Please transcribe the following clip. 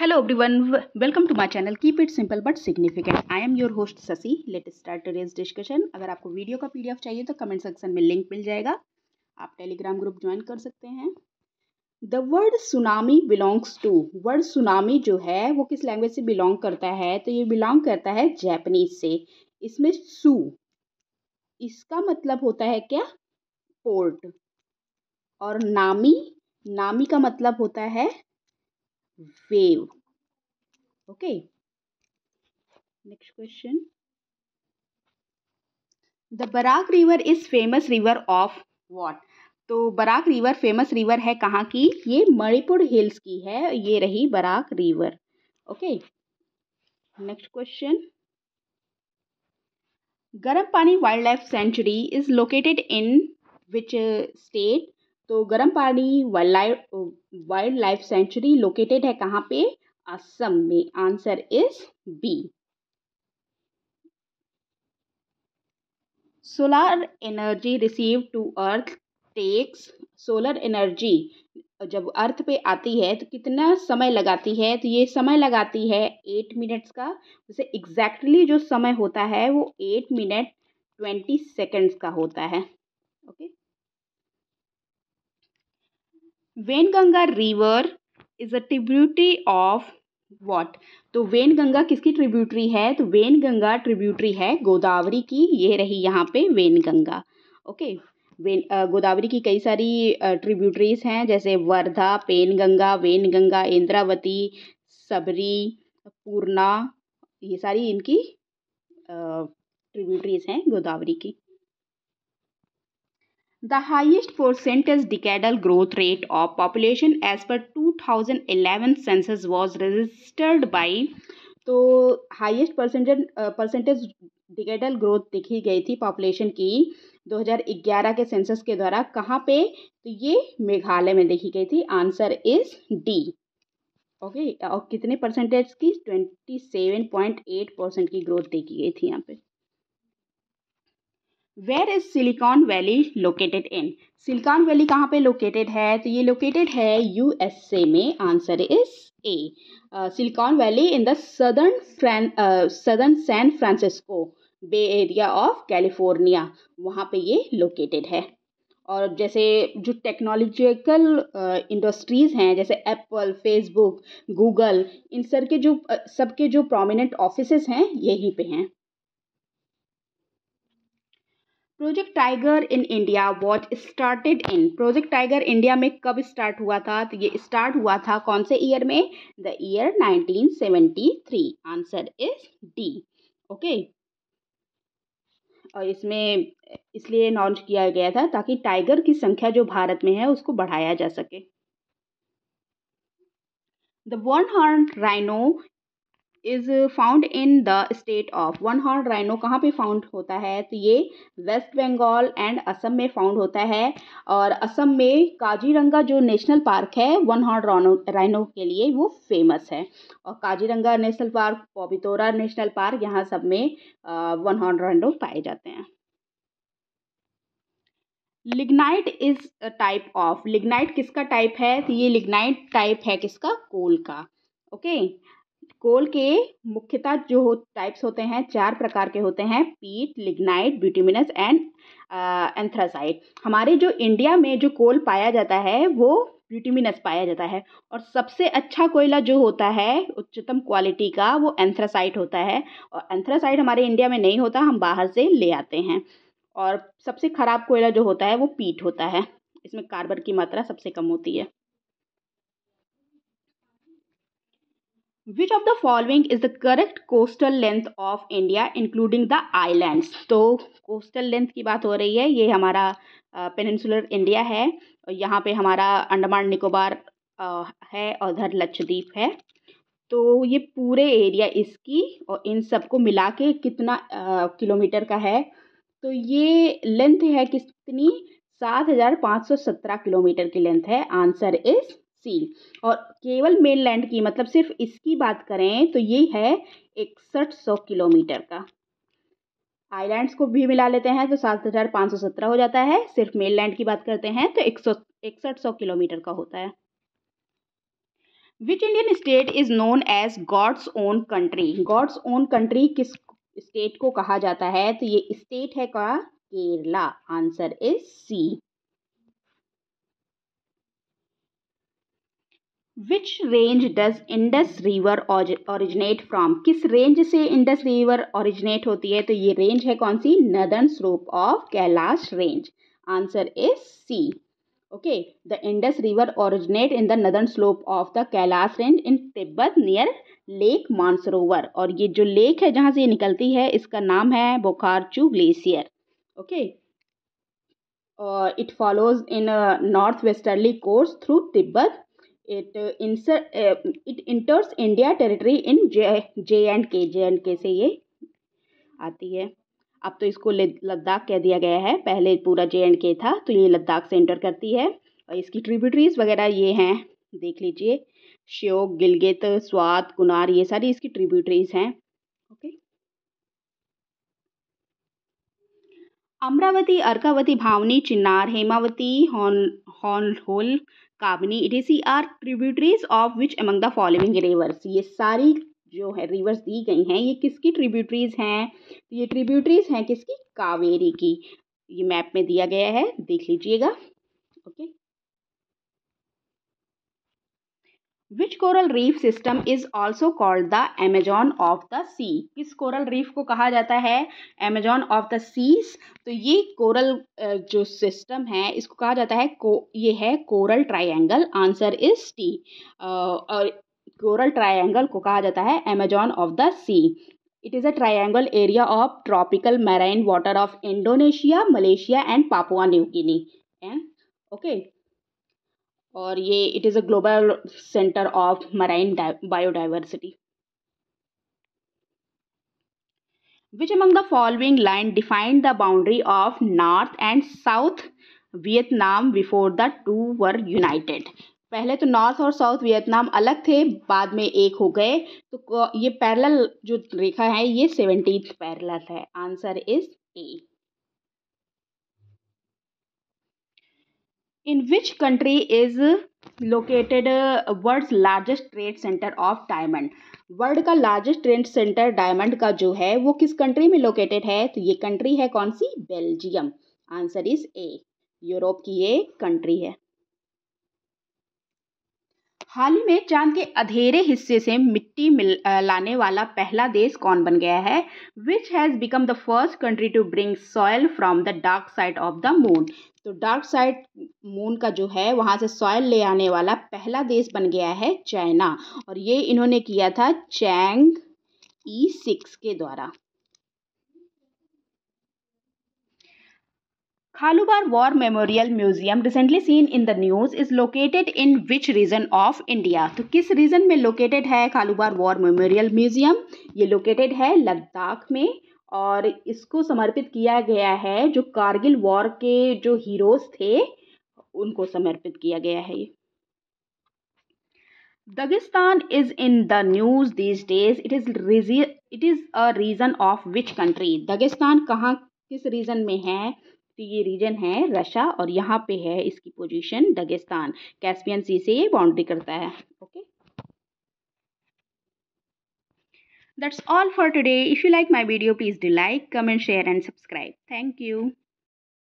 Hello everyone, welcome to my channel. Keep it simple but significant. I am your host Sasi. Let's start today's discussion. अगर आपको video का PDF चाहिए तो comment section में link मिल जाएगा. आप Telegram group join कर सकते हैं. The word tsunami belongs to. Word tsunami जो है वो किस लैंग्वेज से बिलोंग करता है? तो ये बिलोंग करता है जापानीज से. इसमें सू इसका मतलब होता है क्या? पोर्ट. और नामी का मतलब होता है wave. Okay, next question. The Barak river is famous river of what? तो बराक रिवर फेमस रिवर है कहाँ की? ये मणिपुर हिल्स की है. ये रही Barak river. Okay, next question. Garampani wildlife sanctuary is located in which state? तो Garampani wildlife sanctuary located है कहाँ पे? असम में. Answer is B. Solar energy receive to earth takes. Solar energy जब अर्थ पे आती है तो कितना समय लगाती है? तो ये समय लगाती है 8 मिनट्स का. जैसे एग्जैक्टली जो समय होता है वो 8 मिनट 20 सेकेंड्स का होता है. Okay. Wainganga river is a tributary of what? तो वेनगंगा किसकी ट्रिब्यूटरी है? तो वेनगंगा ट्रिब्यूटरी है गोदावरी की. ये रही यहाँ पे वेनगंगा. ओके. गोदावरी की कई सारी ट्रिब्यूटरीज हैं जैसे वर्धा, पेनगंगा, वेनगंगा, इंद्रावती, सबरी, पूर्णा. ये सारी इनकी ट्रिब्यूटरीज हैं गोदावरी की. The highest percentage decadal growth rate of population as per 2011 census was registered by. तो हाईएस्ट परसेंटेज डिकेडल ग्रोथ देखी गई थी पॉपुलेशन की 2011 के सेंसस के द्वारा. कहाँ पे? तो ये मेघालय में देखी गई थी. Answer is D. ओके. और कितने परसेंटेज की? 27.8% की ग्रोथ देखी गई थी यहाँ पे. Where is Silicon Valley located in? Silicon Valley कहाँ पे लोकेटेड है? तो ये लोकेटेड है यूएसए में. Answer is A. Silicon Valley in the southern San Francisco bay area of California. वहाँ पे ये लोकेटेड है. और जैसे जो टेक्नोलॉजिकल इंडस्ट्रीज़ हैं जैसे एप्पल, फेसबुक, गूगल, इन सबके जो प्रोमिनेंट ऑफिसेस हैं यहीं पे हैं. Project tiger in India was started in. Project tiger India में कब स्टार्ट हुआ था? तो ये स्टार्ट हुआ था कौन से ईयर में? The year 1973. Answer is D. Okay. और इसमें इसलिए लॉन्च किया गया था ताकि टाइगर की संख्या जो भारत में है उसको बढ़ाया जा सके. The one horn rhino is found in the state of. One horn rhino कहाँ पे फाउंड होता है? तो ये वेस्ट बंगाल एंड असम में फाउंड होता है. और असम में काजीरंगा जो नेशनल पार्क है वन हॉर्न राइनो के लिए वो फेमस है. और Kaziranga national park, Pobitora national park, यहाँ सब में वन हॉर्न राइनो पाए जाते हैं. Lignite is a type of. Lignite किसका टाइप है? तो ये लिग्नाइट टाइप है किसका? कोल का. ओके. कोल के मुख्यतः जो टाइप्स होते हैं 4 प्रकार के होते हैं: पीट, लिग्नाइट, बिटुमिनस एंड एंथ्रासाइट. हमारे जो इंडिया में जो कोल पाया जाता है वो बिटुमिनस पाया जाता है. और सबसे अच्छा कोयला जो होता है उच्चतम क्वालिटी का वो एंथ्रासाइट होता है. और एंथ्रासाइट हमारे इंडिया में नहीं होता, हम बाहर से ले आते हैं. और सबसे खराब कोयला जो होता है वो पीट होता है. इसमें कार्बन की मात्रा सबसे कम होती है. Which of the following is the correct coastal length of India including the islands? तो coastal length की बात हो रही है. ये हमारा पेनिनसुलर इंडिया है. और यहाँ पे हमारा अंडमान निकोबार है और उधर लक्षद्वीप है. तो ये पूरे एरिया इसकी और इन सबको मिला के कितना किलोमीटर का है? तो ये लेंथ है कितनी? 7,517 किलोमीटर की लेंथ है. Answer is C. और केवल मेन लैंड की मतलब सिर्फ इसकी बात करें तो ये है 6100 किलोमीटर का. आइलैंड्स को भी मिला लेते हैं तो 7,517 हो जाता है. सिर्फ मेन लैंड की बात करते हैं तो 6100 किलोमीटर का होता है. Which Indian state is known as God's own country? God's own country किस स्टेट को कहा जाता है? तो ये स्टेट है का Kerala. Answer is C. Which range does Indus river originate from? किस रेंज से इंडस रिवर ओरिजिनेट होती है? तो ये रेंज है कौन सी? Northern slope of Kailash range. Answer is C. Okay, the Indus river originate in the northern slope of the Kailash range in Tibet near lake Mansarovar. और ये जो लेक है जहाँ से ये निकलती है इसका नाम है Bokarchu glacier. Okay, it follows in a northwesterly course through Tibet. It enters India territory in J&K। J&K से ये आती है। अब तो इसको लद्दाख कह दिया गया है, पहले पूरा J&K था, तो ये लद्दाख से एंटर करती है। और इसकी ट्रिब्यूटरीज वगैरह ये हैं, देख लीजिए, श्योक, गिलगित, स्वात, कुनार, ये सारी इसकी ट्रिब्यूटरीज हैं। ओके, अमरावती, अर्कावती, भावनी, चिन्नार, हेमावती, होल, काबनी, इटेसी are tributaries of which among the following rivers? ये सारी जो है रिवर्स दी गई हैं ये किसकी ट्रिब्यूटरीज हैं? तो ये ट्रिब्यूटरीज हैं किसकी? कावेरी की। ये मैप में दिया गया है, देख लीजिएगा। Okay, which coral reef system is also called the Amazon of the sea? किस कोरल रीफ को कहा जाता है एमेजॉन ऑफ द सीज? तो ये कोरल जो सिस्टम है इसको कहा जाता है ये है coral triangle. Answer is T. और कोरल ट्रायंगल को कहा जाता है Amazon of the sea. It is a triangle area of tropical marine water of Indonesia, Malaysia and Papua New Guinea. Okay, और ये it is a global centre of marine biodiversity. Which among the following line defined the boundary of north and south Vietnam before the two war united? पहले तो north और south Vietnam अलग थे, बाद में एक हो गए। तो ये पैरेलल जो रेखा है ये 17th पैरेलल है। Answer is A. In which country is located world's largest trade center of diamond? World का लार्जेस्ट ट्रेड सेंटर डायमंड का जो है वो किस कंट्री में लोकेटेड है? तो ये कंट्री है कौन सी? Belgium. Answer is A. Europe की ये कंट्री है। हाल ही में चांद के अंधेरे हिस्से से मिट्टी लाने वाला पहला देश कौन बन गया है? Which has become the first country to bring soil from the dark side of the moon? तो डार्क साइड मून का जो है वहाँ से सॉयल ले आने वाला पहला देश बन गया है चाइना। और ये इन्होंने किया था चैंग E6 के द्वारा। Khalubar War Memorial Museum recently seen in the news is located in which region of India? तो किस रीजन में लोकेटेड है खालूबार वॉर मेमोरियल म्यूजियम? ये लोकेटेड है लद्दाख में और इसको समर्पित किया गया है जो कारगिल वॉर के जो हीरोज थे उनको समर्पित किया गया है ये। Dagestan is in the news these days. It is a region of which country? Dagestan कहाँ किस रीजन में है? तो ये रीजन है रशिया और यहाँ पे है इसकी पोजीशन दागिस्तान। कैस्पियन सी से ये बाउंड्री करता है। Okay, that's all for today. If you like my video, please do like, comment, share and subscribe. Thank you.